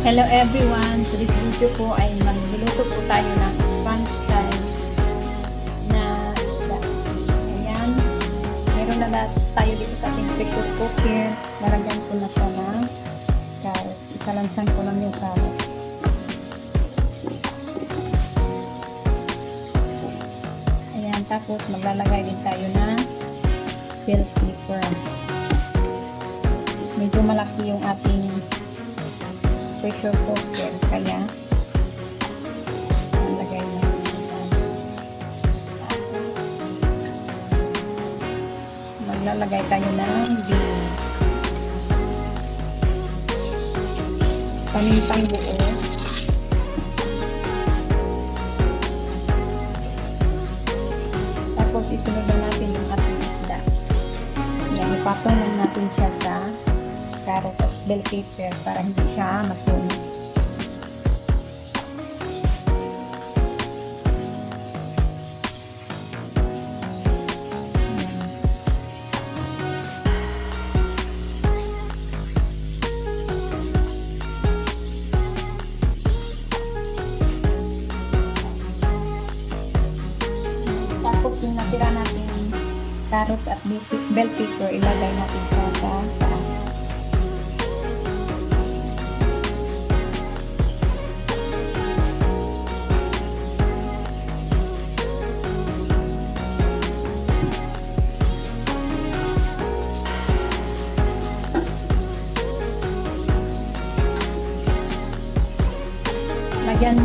Hello everyone! Today's video po ay magluluto po tayo ng sponge style na isda. Ayan. Meron na tayo dito sa ating pressure cooker. Lalagyan ko na siya ng carrots. Isalansan ko lang yung carrots. Ayan. Tapos maglalagay din tayo ng bell pepper. Medyo malaki yung ating pressure cooker, kaya nalagay na maglalagay tayo ng beans, pamintang buo, tapos isunod na natin yung ating isda. Yan, ipatong lang natin siya sa carrot at bell pepper para hindi siya masunog. Tapos yung natira natin carrots at bell pepper ilagay natin sa taas. Lagyan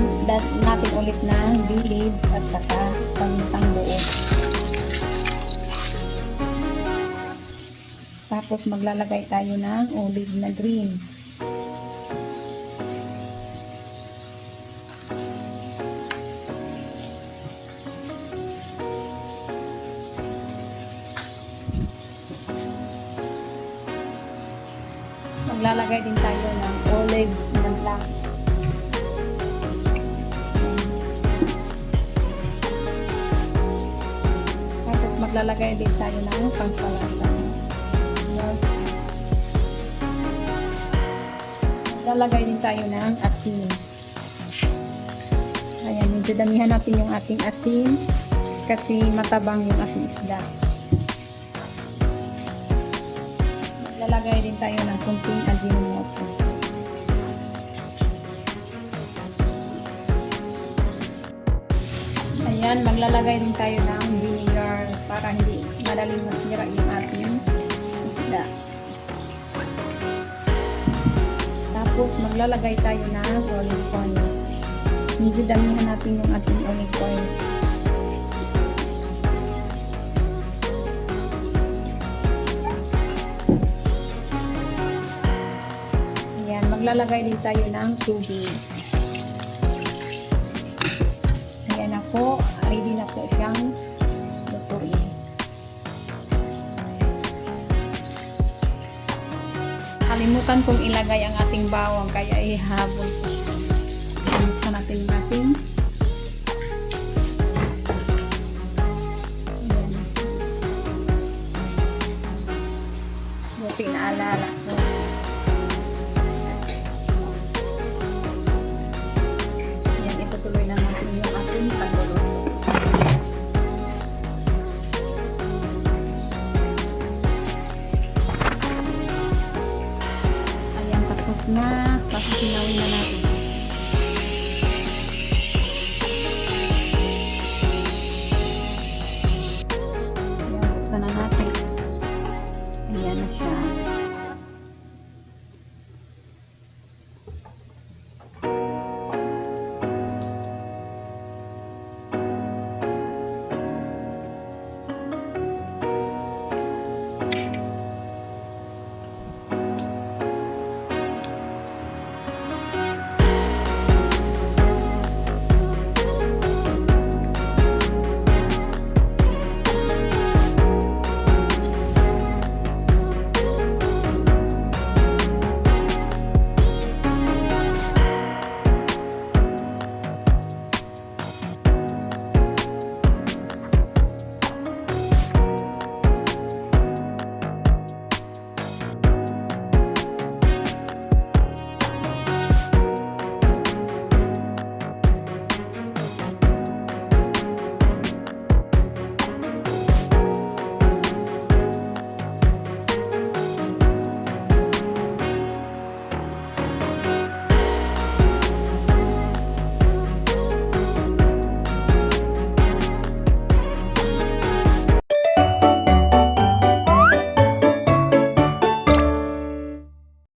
natin ulit ng bay leaves at saka pamintang buo. Tapos maglalagay tayo ng olive na green. Maglalagay din tayo ng olive na black. Maglalagay din tayo ng pangpalasa. Maglalagay din tayo ng asin. Ayan, medyo damihan natin yung ating asin kasi matabang yung ating isda. Maglalagay din tayo ng kunting ajinomoto. Ayan, maglalagay din tayo ng vinegar para hindi madaling masira yung ating isda. Tapos maglalagay tayo ng olive oil. Medyo damihan natin yung ating olive oil. Ayan, maglalagay din tayo ng tubig. Ayan na po, ready na po siyang lutuin. Kalimutan kong ilagay ang ating bawang kaya ihabol ko siya. Buksan natin yung ating buti na alala ko. Ayan, itutuloy na natin yung ating pagluluto. Ayan, tapos na. Papasinawin na natin.